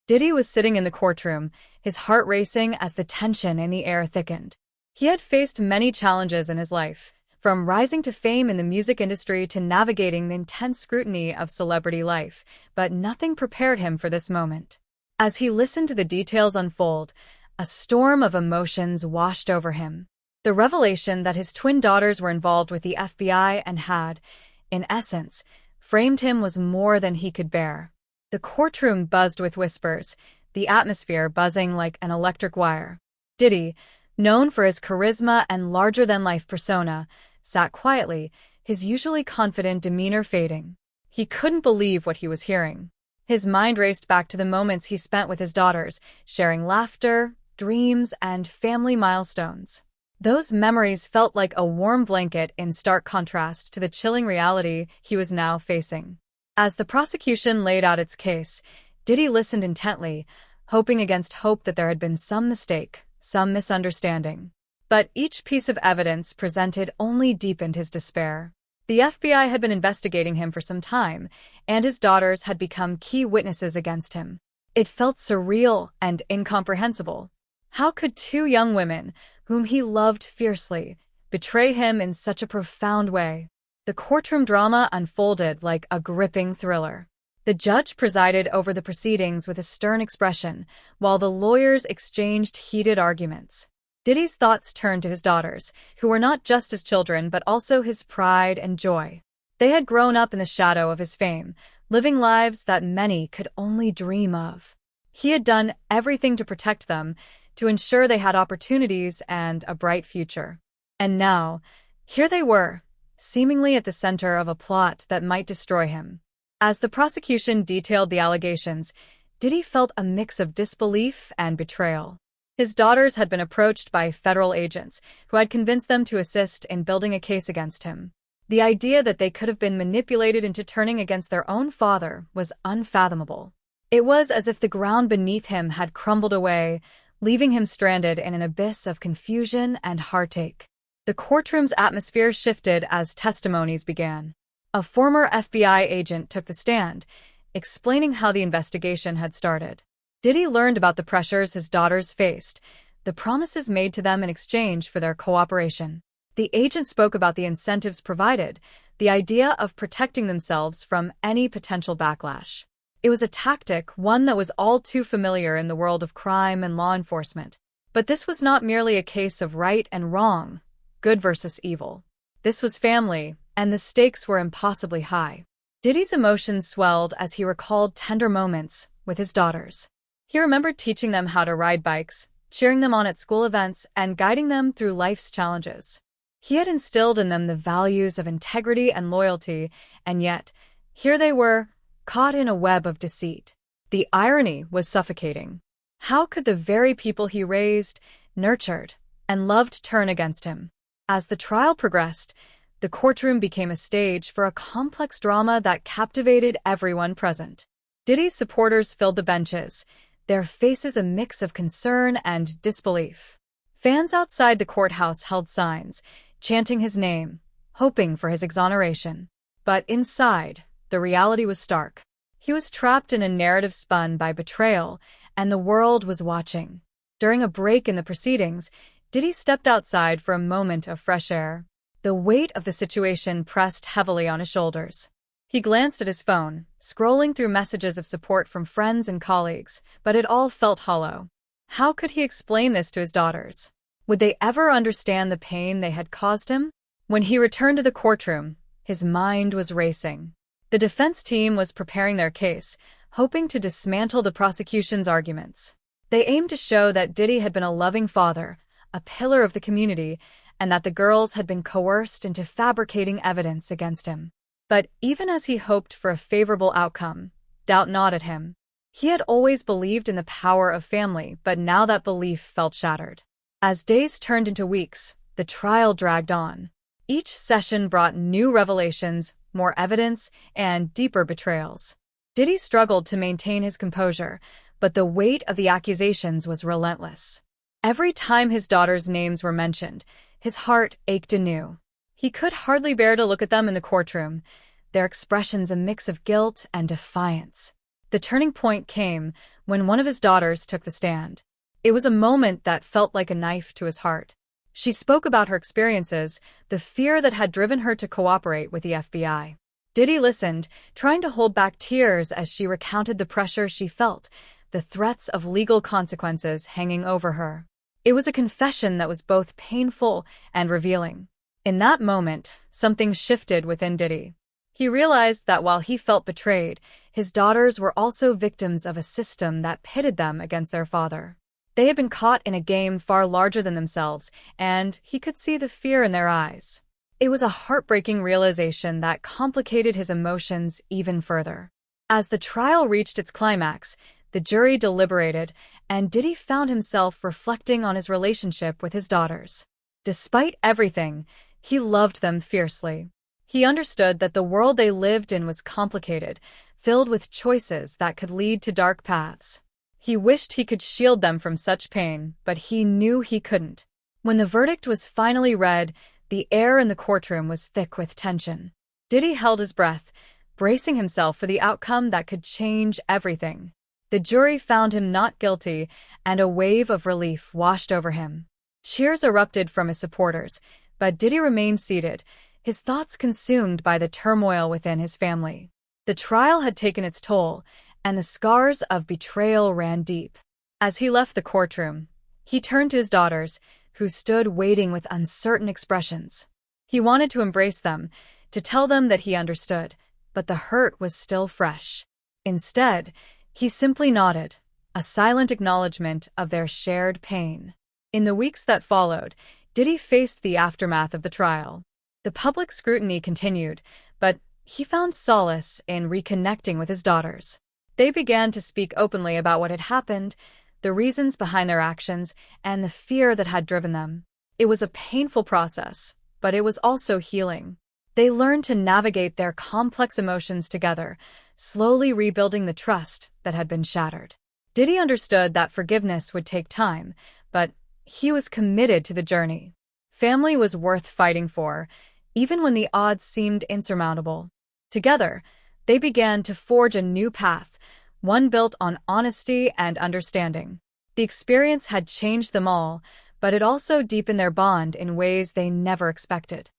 Diddy was sitting in the courtroom, his heart racing as the tension in the air thickened. He had faced many challenges in his life, from rising to fame in the music industry to navigating the intense scrutiny of celebrity life, but nothing prepared him for this moment. As he listened to the details unfold, a storm of emotions washed over him. The revelation that his twin daughters were involved with the FBI and had, in essence, framed him was more than he could bear. The courtroom buzzed with whispers, the atmosphere buzzing like an electric wire. Diddy, known for his charisma and larger-than-life persona, sat quietly, his usually confident demeanor fading. He couldn't believe what he was hearing. His mind raced back to the moments he spent with his daughters, sharing laughter, dreams, and family milestones. Those memories felt like a warm blanket in stark contrast to the chilling reality he was now facing. As the prosecution laid out its case, Diddy listened intently, hoping against hope that there had been some mistake, some misunderstanding. But each piece of evidence presented only deepened his despair. The FBI had been investigating him for some time, and his daughters had become key witnesses against him. It felt surreal and incomprehensible. How could two young women, whom he loved fiercely, betray him in such a profound way? The courtroom drama unfolded like a gripping thriller. The judge presided over the proceedings with a stern expression, while the lawyers exchanged heated arguments. Diddy's thoughts turned to his daughters, who were not just his children but also his pride and joy. They had grown up in the shadow of his fame, living lives that many could only dream of. He had done everything to protect them, to ensure they had opportunities and a bright future. And now, here they were, seemingly at the center of a plot that might destroy him. As the prosecution detailed the allegations, Diddy felt a mix of disbelief and betrayal. His daughters had been approached by federal agents who had convinced them to assist in building a case against him. The idea that they could have been manipulated into turning against their own father was unfathomable. It was as if the ground beneath him had crumbled away, leaving him stranded in an abyss of confusion and heartache. The courtroom's atmosphere shifted as testimonies began. A former FBI agent took the stand, explaining how the investigation had started. Diddy learned about the pressures his daughters faced, the promises made to them in exchange for their cooperation. The agent spoke about the incentives provided, the idea of protecting themselves from any potential backlash. It was a tactic, one that was all too familiar in the world of crime and law enforcement. But this was not merely a case of right and wrong, good versus evil. This was family, and the stakes were impossibly high. Diddy's emotions swelled as he recalled tender moments with his daughters. He remembered teaching them how to ride bikes, cheering them on at school events, and guiding them through life's challenges. He had instilled in them the values of integrity and loyalty, and yet, here they were, caught in a web of deceit. The irony was suffocating. How could the very people he raised, nurtured, and loved turn against him? As the trial progressed, the courtroom became a stage for a complex drama that captivated everyone present. Diddy's supporters filled the benches, their faces a mix of concern and disbelief. Fans outside the courthouse held signs, chanting his name, hoping for his exoneration. But inside, the reality was stark. He was trapped in a narrative spun by betrayal, and the world was watching. During a break in the proceedings, Diddy stepped outside for a moment of fresh air. The weight of the situation pressed heavily on his shoulders. He glanced at his phone, scrolling through messages of support from friends and colleagues, but it all felt hollow. How could he explain this to his daughters? Would they ever understand the pain they had caused him? When he returned to the courtroom, his mind was racing. The defense team was preparing their case, hoping to dismantle the prosecution's arguments. They aimed to show that Diddy had been a loving father, a pillar of the community, and that the girls had been coerced into fabricating evidence against him. But even as he hoped for a favorable outcome, doubt gnawed at him. He had always believed in the power of family, but now that belief felt shattered. As days turned into weeks, the trial dragged on. Each session brought new revelations, more evidence, and deeper betrayals. Diddy struggled to maintain his composure, but the weight of the accusations was relentless. Every time his daughters' names were mentioned, his heart ached anew. He could hardly bear to look at them in the courtroom, their expressions a mix of guilt and defiance. The turning point came when one of his daughters took the stand. It was a moment that felt like a knife to his heart. She spoke about her experiences, the fear that had driven her to cooperate with the FBI. Diddy listened, trying to hold back tears as she recounted the pressure she felt, the threats of legal consequences hanging over her. It was a confession that was both painful and revealing. In that moment, something shifted within Diddy. He realized that while he felt betrayed, his daughters were also victims of a system that pitted them against their father. They had been caught in a game far larger than themselves, and he could see the fear in their eyes. It was a heartbreaking realization that complicated his emotions even further. As the trial reached its climax, the jury deliberated, and Diddy found himself reflecting on his relationship with his daughters. Despite everything, he loved them fiercely. He understood that the world they lived in was complicated, filled with choices that could lead to dark paths. He wished he could shield them from such pain, but he knew he couldn't. When the verdict was finally read, the air in the courtroom was thick with tension. Diddy held his breath, bracing himself for the outcome that could change everything. The jury found him not guilty, and a wave of relief washed over him. Cheers erupted from his supporters, but Diddy remained seated, his thoughts consumed by the turmoil within his family. The trial had taken its toll, and the scars of betrayal ran deep. As he left the courtroom, he turned to his daughters, who stood waiting with uncertain expressions. He wanted to embrace them, to tell them that he understood, but the hurt was still fresh. Instead, he simply nodded, a silent acknowledgement of their shared pain. In the weeks that followed, Diddy faced the aftermath of the trial. The public scrutiny continued, but he found solace in reconnecting with his daughters. They began to speak openly about what had happened, the reasons behind their actions, and the fear that had driven them. It was a painful process, but it was also healing. They learned to navigate their complex emotions together, slowly rebuilding the trust that had been shattered. Diddy understood that forgiveness would take time, but he was committed to the journey. Family was worth fighting for, even when the odds seemed insurmountable. Together, they began to forge a new path, one built on honesty and understanding. The experience had changed them all, but it also deepened their bond in ways they never expected.